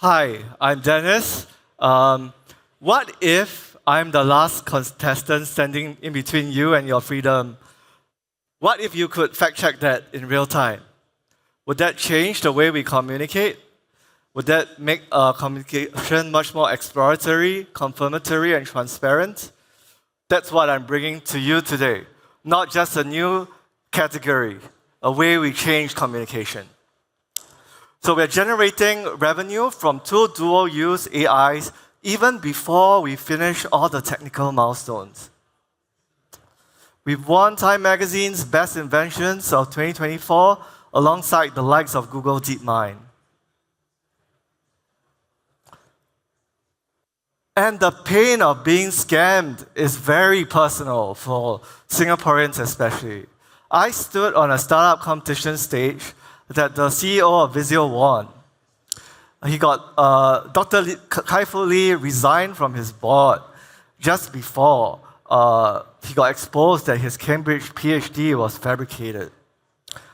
Hi, I'm Dennis. What if I'm the last contestant standing in between you and your freedom? What if you could fact check that in real time? Would that change the way we communicate? Would that make communication much more exploratory, confirmatory, and transparent? That's what I'm bringing to you today. Not just a new category, a way we change communication. So we're generating revenue from two dual-use AIs even before we finish all the technical milestones. We've won Time Magazine's Best Inventions of 2024 alongside the likes of Google DeepMind. And the pain of being scammed is very personal for Singaporeans especially. I stood on a startup competition stage that the CEO of Visio won. Dr. Kai-Fu Lee resigned from his board just before he got exposed that his Cambridge PhD was fabricated.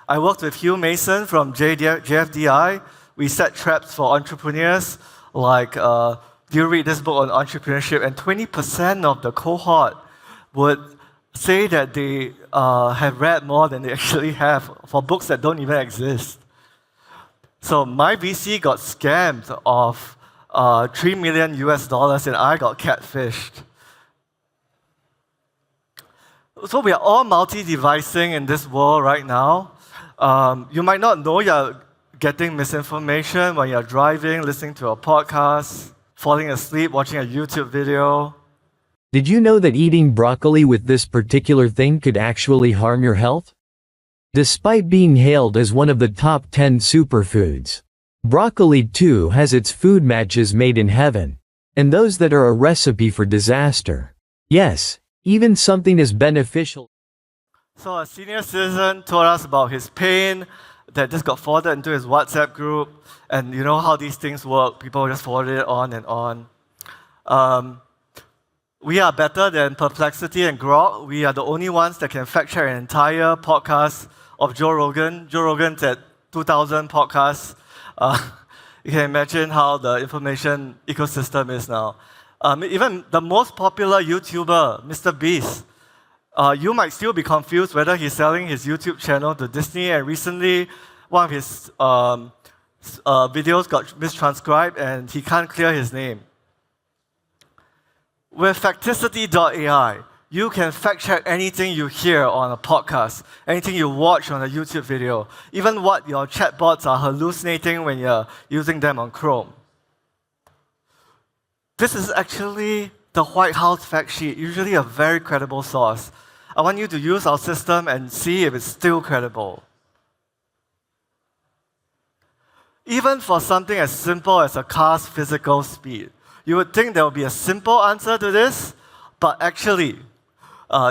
I worked with Hugh Mason from JFDI. We set traps for entrepreneurs like, do you read this book on entrepreneurship? And 20% of the cohort would say that they have read more than they actually have for books that don't even exist. So my VC got scammed of $3 million and I got catfished. So we are all multi-devicing in this world right now. You might not know you're getting misinformation when you're driving, listening to a podcast, falling asleep, watching a YouTube video. Did you know that eating broccoli with this particular thing could actually harm your health? Despite being hailed as one of the top 10 superfoods, broccoli too has its food matches made in heaven, and those that are a recipe for disaster. Yes, even something as beneficial. So a senior citizen told us about his pain that just got forwarded into his WhatsApp group, and you know how these things work, people just forward it on and on. We are better than Perplexity and Grok. We are the only ones that can fact check an entire podcast of Joe Rogan. Joe Rogan's at 2,000 podcasts. You can imagine how the information ecosystem is now. Even the most popular YouTuber, Mr. Beast, you might still be confused whether he's selling his YouTube channel to Disney, and recently one of his videos got mistranscribed and he can't clear his name. With Facticity.ai, you can fact-check anything you hear on a podcast, anything you watch on a YouTube video, even what your chatbots are hallucinating when you're using them on Chrome. This is actually the White House fact sheet, usually a very credible source. I want you to use our system and see if it's still credible. Even for something as simple as a car's physical speed, you would think there would be a simple answer to this, but actually,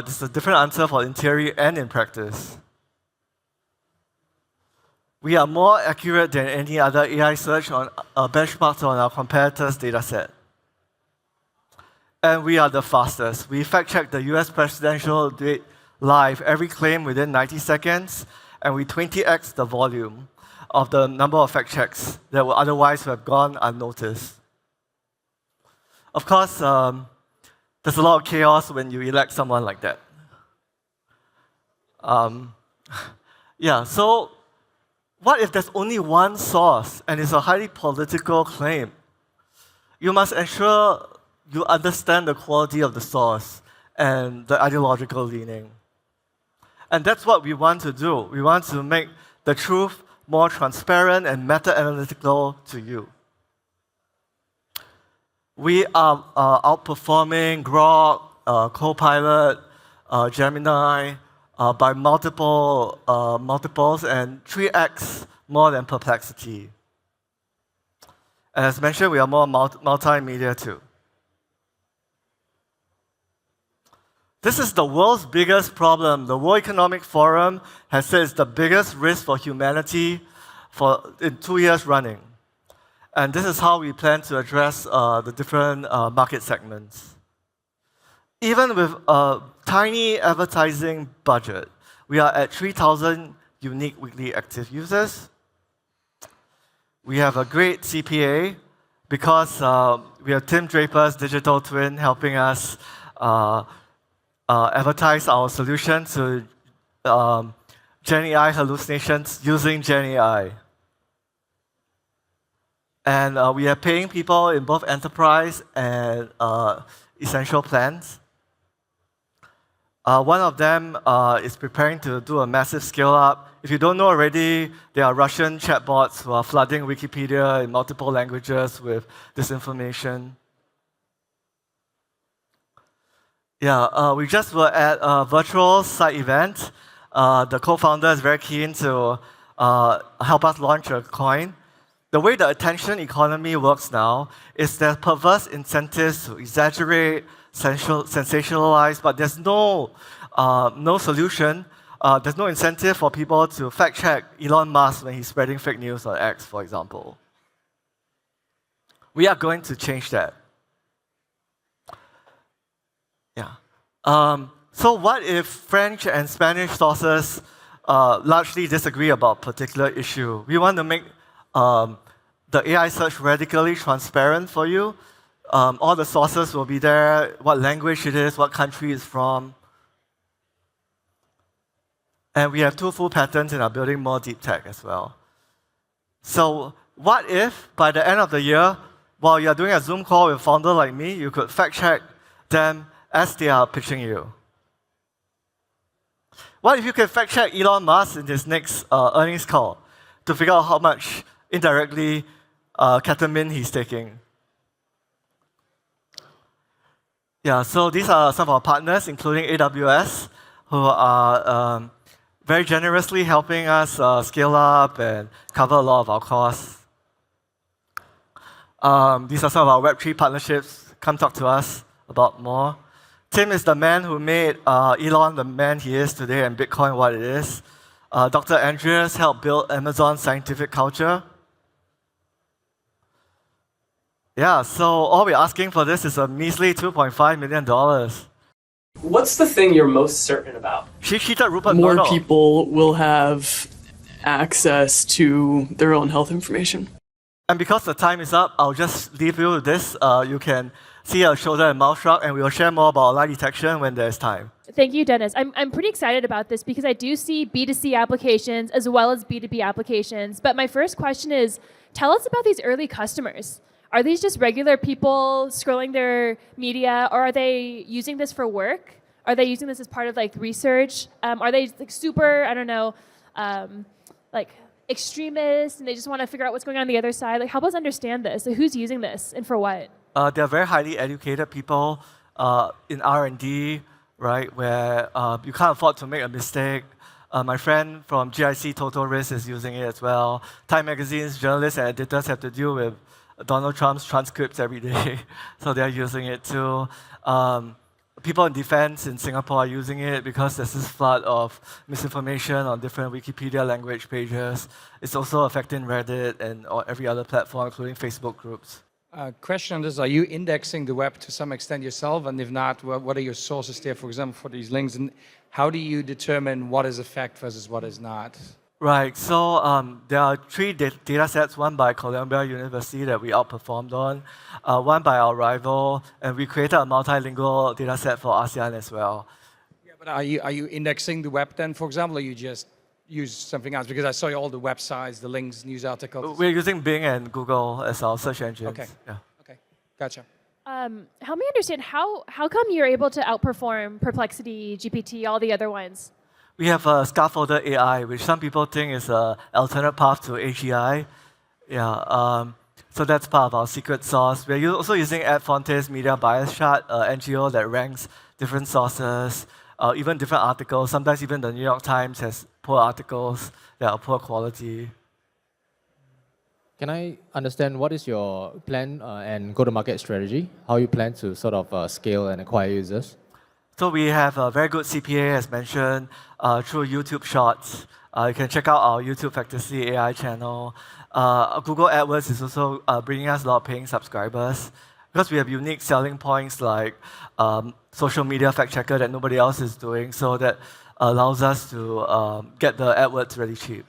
this is a different answer for in theory and in practice. We are more accurate than any other AI search on benchmarks on our competitors' dataset. And we are the fastest. We fact-check the US presidential debate live, every claim within 90 seconds, and we 20x the volume of the number of fact checks that would otherwise have gone unnoticed. Of course, there's a lot of chaos when you elect someone like that. So what if there's only one source and it's a highly political claim? You must ensure you understand the quality of the source and the ideological leaning. And that's what we want to do. We want to make the truth more transparent and meta-analytical to you. We are outperforming Grok, Copilot, Gemini by multiples and 3x more than Perplexity. And as mentioned, we are more multimedia too. This is the world's biggest problem. The World Economic Forum has said it's the biggest risk for humanity in 2 years running. And this is how we plan to address the different market segments. Even with a tiny advertising budget, we are at 3,000 unique weekly active users. We have a great CPA, because we have Tim Draper's digital twin helping us advertise our solution to Gen AI hallucinations using Gen AI. And we are paying people in both enterprise and essential plans. One of them is preparing to do a massive scale up. If you don't know already, there are Russian chatbots who are flooding Wikipedia in multiple languages with disinformation. Yeah, we just were at a virtual site event. The co-founder is very keen to help us launch a coin. The way the attention economy works now is there's perverse incentives to exaggerate, sensationalize, but there's no solution. There's no incentive for people to fact check Elon Musk when he's spreading fake news on X, for example. We are going to change that. Yeah. So what if French and Spanish sources largely disagree about a particular issue? We want to make the AI search radically transparent for you. All the sources will be there, what language it is, what country it's from. And we have 2 full patents and are building more deep tech as well. So what if, by the end of the year, while you're doing a Zoom call with a founder like me, you could fact check them as they are pitching you? What if you can fact check Elon Musk in his next earnings call to figure out how much indirectly ketamine he's taking? Yeah, so these are some of our partners, including AWS, who are very generously helping us scale up and cover a lot of our costs. These are some of our Web3 partnerships. Come talk to us about more. Tim is the man who made Elon the man he is today and Bitcoin what it is. Dr. Andreas helped build Amazon's scientific culture. Yeah, so all we're asking for this is a measly $2.5 million. What's the thing you're most certain about? She cheated Rupert More Murdoch. people will have access to their own health information. And because the time is up, I'll just leave you with this. You can see a shoulder and mouth shrug, and we will share more about lie detection when there's time. Thank you, Dennis. I'm pretty excited about this because I do see B2C applications as well as B2B applications. But my first question is, tell us about these early customers. Are these just regular people scrolling their media, or are they using this for work? Are they using this as part of like research? Are they like super, I don't know, like extremists, and they just want to figure out what's going on the other side? Like, help us understand this. So who's using this and for what? They're very highly educated people in R&D, right, where you can't afford to make a mistake. My friend from GIC Total Risk is using it as well. Time Magazine's journalists and editors have to deal with Donald Trump's transcripts every day, so they're using it too. People in defense in Singapore are using it because there's this flood of misinformation on different Wikipedia language pages. It's also affecting Reddit and every other platform, including Facebook groups. Question on this, are you indexing the web to some extent yourself? And if not, what are your sources there, for example, for these links? And how do you determine what is a fact versus what is not? Right, so there are 3 data sets, one by Columbia University that we outperformed on, one by our rival, and we created a multilingual data set for ASEAN as well. Yeah, but are you indexing the web then, for example, or you just use something else? Because I saw all the websites, the links, news articles. We're using Bing and Google as our search engines. Okay, yeah. Okay, gotcha. Help me understand, how come you're able to outperform Perplexity, GPT, all the other ones? We have a scaffolded AI, which some people think is an alternate path to AGI. Yeah, so that's part of our secret sauce. We're also using AdFonte's media bias chart, NGO that ranks different sources, even different articles. Sometimes even the New York Times has poor articles that are poor quality. Can I understand what is your plan and go-to-market strategy? How you plan to sort of scale and acquire users? So we have a very good CPA, as mentioned, through YouTube Shorts. You can check out our YouTube Fantasy AI channel. Google AdWords is also bringing us a lot of paying subscribers because we have unique selling points like social media fact checker that nobody else is doing, so that allows us to get the AdWords really cheap.